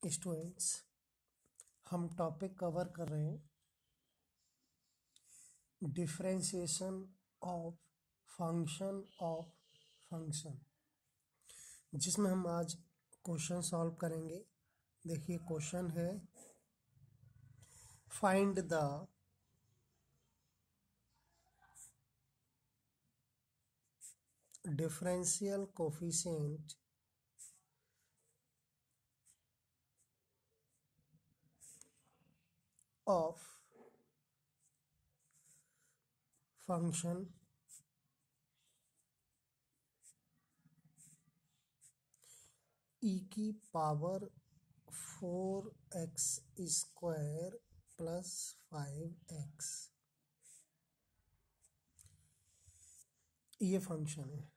Students, हम topic cover कर रहे हैं डिफरेंशिएशन ऑफ फंक्शन, जिसमें हम आज क्वेश्चन सॉल्व करेंगे। देखिए क्वेश्चन है, find the differential coefficient of function e की power 4x square plus 5x। ये फंक्शन है।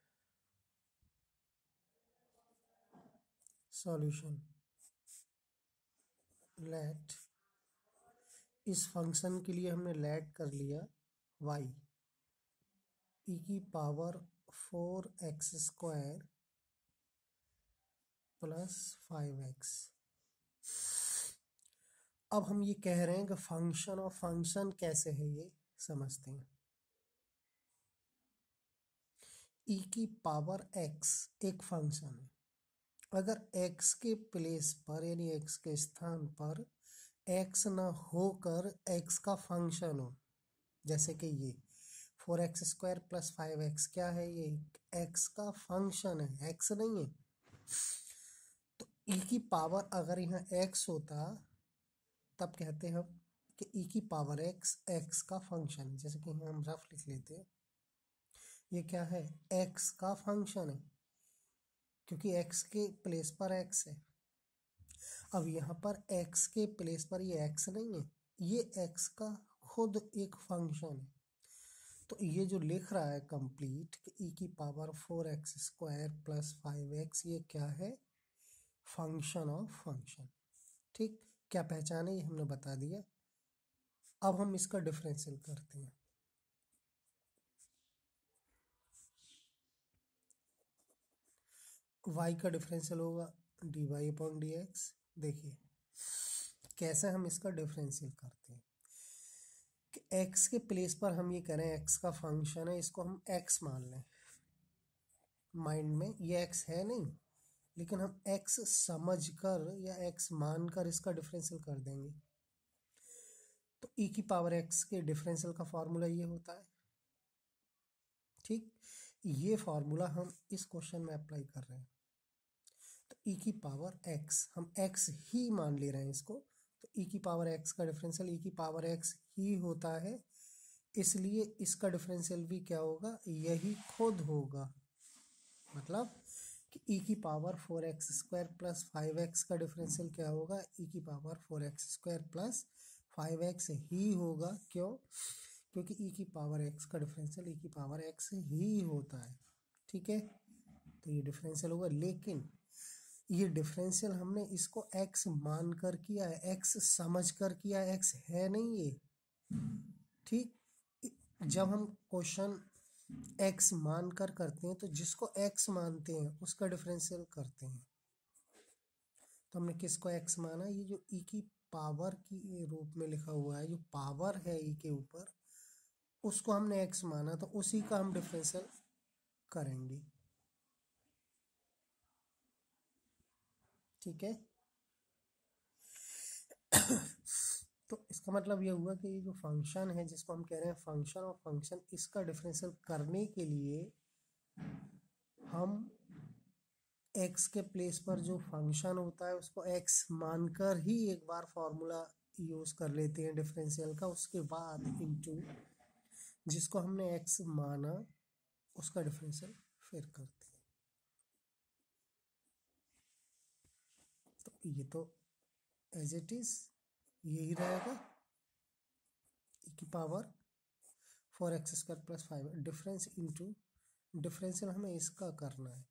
सॉल्यूशन, लेट, इस फंक्शन के लिए हमने लेट कर लिया y e की power 4x square plus 5x। अब हम ये कह रहे हैं कि फंक्शन और फंक्शन कैसे है, ये समझते हैं। e की पावर x एक फंक्शन है। अगर x के प्लेस पर यानी x के स्थान पर x ना होकर x का फंक्शन हो, जैसे कि ये 4x स्क्वायर प्लस 5x क्या है, ये x का फंक्शन है, x नहीं है। तो e की पावर अगर यहाँ x होता तब कहते हैं हम कि e की पावर x का फंक्शन है। जैसे कि यहाँ हम रफ लिख लेते हैं, ये क्या है, x का फंक्शन है, क्योंकि x के प्लेस पर x है। अब यहाँ पर x के प्लेस पर ये x नहीं है, ये x का खुद एक फंक्शन है। तो ये जो लिख रहा है कंप्लीट कि e की power 4x square plus 5x, ये क्या है, फंक्शन ऑफ फंक्शन। ठीक, क्या पहचाने ये हमने बता दिया। अब हम इसका डिफरेंशियल करते हैं। y का डिफरेंशियल होगा dy/dx। देखिए कैसे हम इसका डिफरेंशियल करते हैं कि x के प्लेस पर हम ये करें, x का फंक्शन है, इसको हम x मान लें। माइंड में ये x है नहीं, लेकिन हम x समझकर या x मानकर इसका डिफरेंशियल कर देंगे। तो e की पावर x के डिफरेंशियल का फॉर्मूला ये होता है। ठीक, ये फॉर्मूला हम इस क्वेश्चन में अप्लाई कर रहे हैं। तो e की पावर x, हम x ही मान ले रहे हैं इसको। तो e की पावर x का डिफरेंशियल e की पावर x ही होता है, इसलिए इसका डिफरेंशियल भी क्या होगा, यही खुद होगा। मतलब कि e की power 4x square plus 5x का डिफरेंशियल क्या होगा, e की power 4x square plus 5x ही होगा। क्यों? क्योंकि e की पावर x का डिफरेंशियल e की पावर x ही होता है। ठीक है, तो ये डिफरेंशियल होगा। लेकिन ये डिफरेंशियल हमने इसको x मानकर किया है, x समझकर किया है, x है नहीं ये। ठीक, जब हम क्वेश्चन x मानकर करते हैं तो जिसको x मानते हैं उसका डिफरेंशियल करते हैं। तो हमने किसको x माना, ये जो e की पावर की रूप में लिखा हुआ है, जो पावर है e के ऊपर, उसको हमने x माना, तो उसी का हम डिफरेंशियल करेंगे। ठीक है, तो इसका मतलब ये हुआ कि ये जो फंक्शन है जिसको हम कह रहे हैं फंक्शन ऑफ फंक्शन, इसका डिफरेंशियल करने के लिए हम x के प्लेस पर जो फंक्शन होता है उसको x मानकर ही एक बार फॉर्मूला यूज कर लेते हैं डिफरेंशियल का। उसके बाद इनटू जिसको हमने x माना उसका डिफरेंशियल फिर करते हैं। तो ये तो एज इट इज यही रहेगा, e की power 4x square plus 5 difference into differential हमें इसका करना है,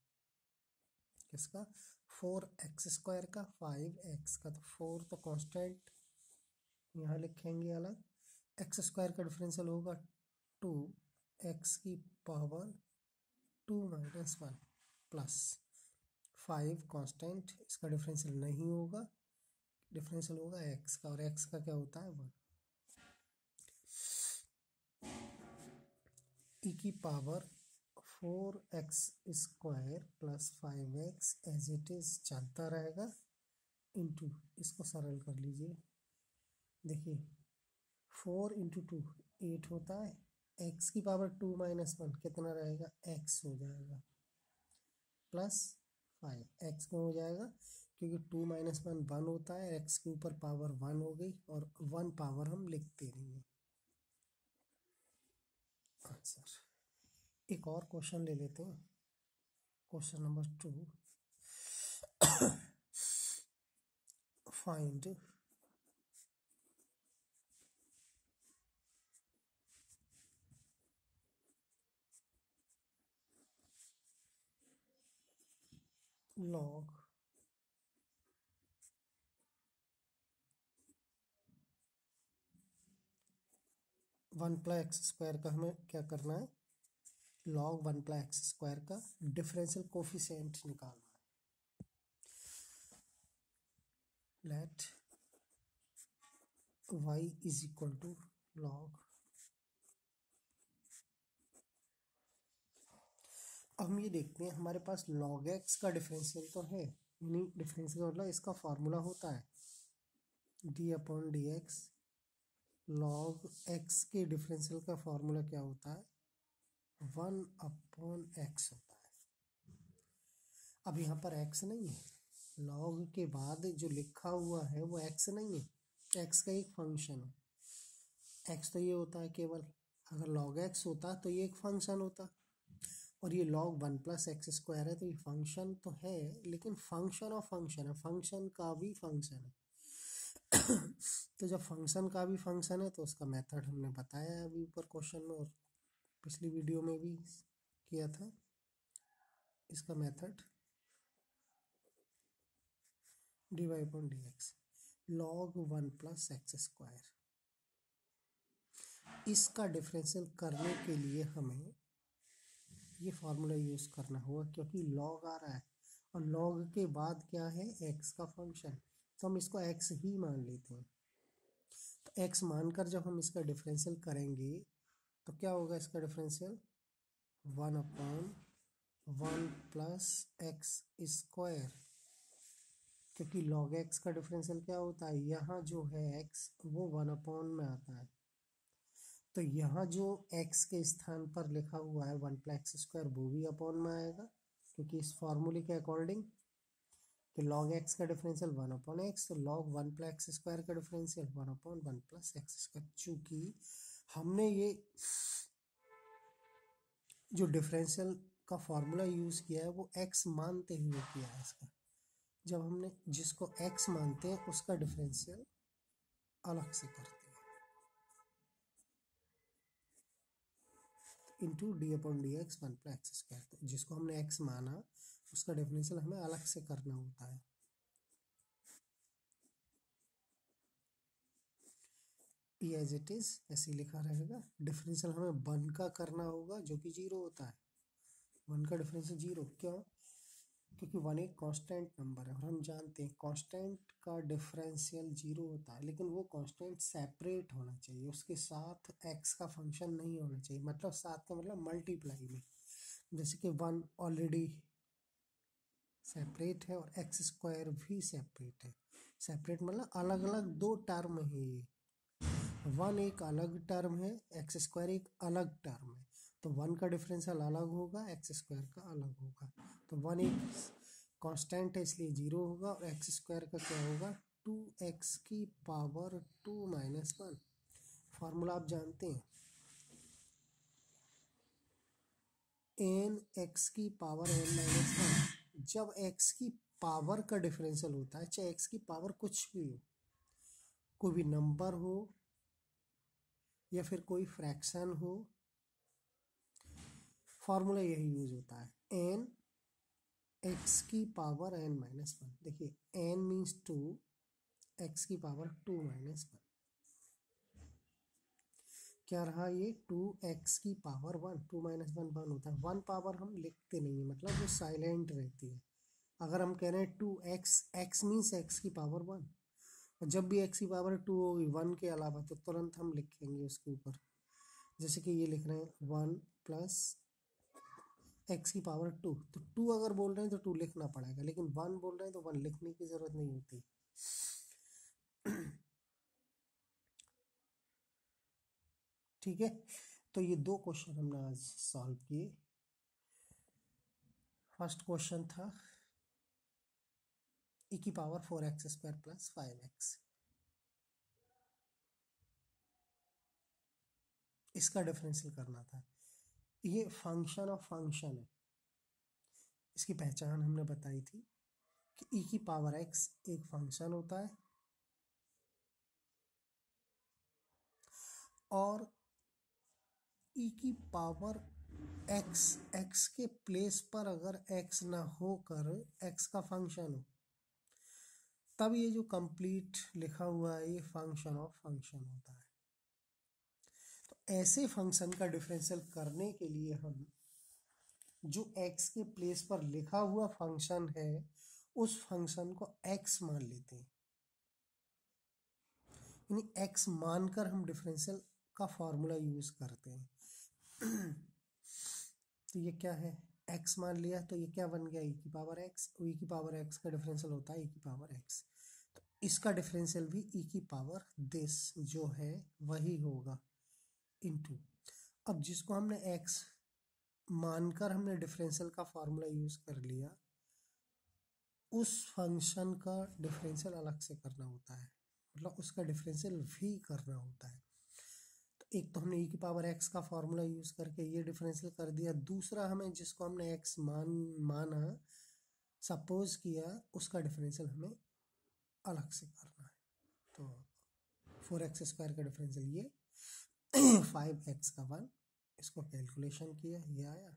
किसका, 4x स्क्वायर का 5x का। तो 4 तो कांस्टेंट यहाँ लिखेंगे अलग, एक्स स्क्वायर का डिफरेंशियल होगा 2x की पावर 2 - 1 प्लस 5 कांस्टेंट, इसका डिफरेंशियल नहीं होगा। डिफरेंशियल होगा एक्स का, और एक्स का क्या होता है 1। ई की power 4x² plus 5x as it is चलता रहेगा इंटू, इसको सरल कर लीजिए। देखिए 4 × 2 8 होता है, x की पावर 2 - 1 कितना रहेगा, x हो जाएगा, प्लस 5 x क्यों हो जाएगा, क्योंकि 2 - 1 1 होता है, x के ऊपर पावर 1 हो गई, और 1 पावर हम लिखते नहीं हैं। आंसर। एक और क्वेश्चन ले लेते हैं, question number 2। Find log 1+x² का हमें क्या करना है, log 1+x² का डिफरेंशियल कोफिशिएंट निकालना है। Let y is equal to log, अब हम ये देखते हैं हमारे पास log x का डिफरेंशियल तो है, यानी डिफरेंशियल का मतलब इसका फॉर्मूला होता है d/dx। log x के डिफरेंशियल का फॉर्मूला क्या होता है, 1/x होता है। अब यहाँ पर x नहीं है, log के बाद जो लिखा हुआ है वो x नहीं है, x का एक फंक्शन है। x तो ये होता है केवल, अगर log x होता तो ये एक फंक्शन होता, और ये log 1+x² है, तो ये फंक्शन तो है लेकिन फंक्शन ऑफ फंक्शन है, फंक्शन का भी फंक्शन है। तो जब फंक्शन का भी फंक्शन है तो उसका मेथड हमने बताया है अभी ऊपर क्वेश्चन में, और पिछली वीडियो में भी किया था। इसका मेथड dy/dx log 1+x²। इसका डिफरेंशियल करने के लिए हमें ये फार्मूला यूज़ करना होगा, क्योंकि log आ रहा है और log के बाद क्या है, x का फंक्शन, तो हम इसको x ही मान लेते हैं। तो x मानकर जब हम इसका डिफरेंशियल करेंगे तो क्या होगा, इसका डिफरेंशियल 1/1+x², क्योंकि log x का डिफरेंशियल क्या होता है, यहाँ जो है x वो 1/ में आता है, तो यहाँ जो x के स्थान पर लिखा हुआ है 1+x² वो भी अपॉन में आएगा, क्योंकि इस फॉर्मूले के अकॉर्डिंग कि log x का डिफरेंशियल 1/x, तो log 1+x² का डिफरेंशियल 1/1+x²। चूंकि हमने ये जो डिफरेंशियल का फॉर्मूला यूज़ किया है वो x मानते हुए किया है इसका, जब हमने जिसको x मानते हैं उसका डिफरेंशियल अलग से करते हैं, इंटू d/dx 1+x²। तो जिसको हमने x माना उसका डिफरेंशियल हमें अलग से करना होता है। ई एज इट इज ऐसे ही लिखा रहेगा। डिफरेंशियल हमें 1 का करना होगा जो कि 0 होता है, 1 का डिफरेंशियल 0 क्यों, क्योंकि 1 एक कांस्टेंट नंबर है और हम जानते हैं कांस्टेंट का डिफरेंशियल 0 होता है, लेकिन वो कांस्टेंट सेपरेट होना चाहिए, उसके साथ x का फंक्शन नहीं होना चाहिए, मतलब साथ का मतलब मल्टीप्लाई में, जैसे कि 1 ऑलरेडी सेपरेट है और x² भी सेपरेट है। सेपरेट मतलब अलग अलग दो टर्म है, ये 1 एक अलग टर्म है, x² एक अलग टर्म है, तो 1 का डिफरेंशियल अलग होगा, x² का अलग होगा। तो 1 एक कांस्टेंट है इसलिए 0 होगा, और x² का क्या होगा, 2x⁻²-1। फार्मूला आप जानते हैं, n(x⁻n−1)। जब x की पावर का डिफरेंशियल होता है, चाहे x की पावर कुछ भी हो, कोई भी नंबर हो या फिर कोई फ्रैक्शन हो, फॉर्मूला यही यूज होता है, n(x⁻n−1). देखिए n मीन्स 2, x⁻2−1 क्या रहा, ये 2x⁻1, 2 - 1 1 होता है, 1 पावर हम लिखते नहीं है, मतलब वो साइलेंट रहती है। अगर हम कह रहे हैं 2x, x मीन्स x⁻1, जब भी x की पावर 2 होगी 1 के अलावा तो तुरंत हम लिखेंगे उसके ऊपर, जैसे कि ये लिख रहे हैं 1 प्लस x की पावर 2, तो 2 अगर बोल रहे हैं तो 2 लिखना पड़ेगा, लेकिन 1 बोल रहे हैं तो 1 लिखने की जरूरत नहीं होती। ठीक है, तो ये 2 क्वेश्चन हमने आज सॉल्व किए। फर्स्ट क्वेश्चन था e की power 4x square plus 5x, इसका डिफरेंशियल करना था। ये फंक्शन ऑफ फंक्शन है, इसकी पहचान हमने बताई थी कि e की पावर x एक फंक्शन होता है और e की पावर x के प्लेस पर अगर x ना होकर x का फंक्शन हो, तब ये जो कंप्लीट लिखा हुआ है ये फंक्शन ऑफ फंक्शन होता है। तो ऐसे फंक्शन का डिफरेंशियल करने के लिए हम जो x के प्लेस पर लिखा हुआ फंक्शन है उस फंक्शन को x मान लेते हैं, यानी x मानकर हम डिफरेंशियल का फॉर्मूला यूज करते हैं। तो ये क्या है, x मान लिया तो ये क्या बन गया e की पावर x, e की पावर x का डिफरेंशियल होता है e की पावर x, तो इसका डिफरेंशियल भी e की पावर दिस जो है वही होगा इनटू। अब जिसको हमने x मानकर हमने डिफरेंशियल का फॉर्मूला यूज कर लिया, उस फंक्शन का डिफरेंशियल अलग से करना होता है, मतलब उसका डिफरेंशियल भी करना होता है। तो एक तो हमने e की पावर x का फॉर्मूला यूज करके ये डिफरेंशियल कर दिया, दूसरा हमें जिसको हमने x माना सपोज किया उसका डिफरेंशियल हमें अलग से करना है। तो 4x स्क्वायर का डिफरेंशियल ये 5x का 1, इसको कैलकुलेशन किया ये आया,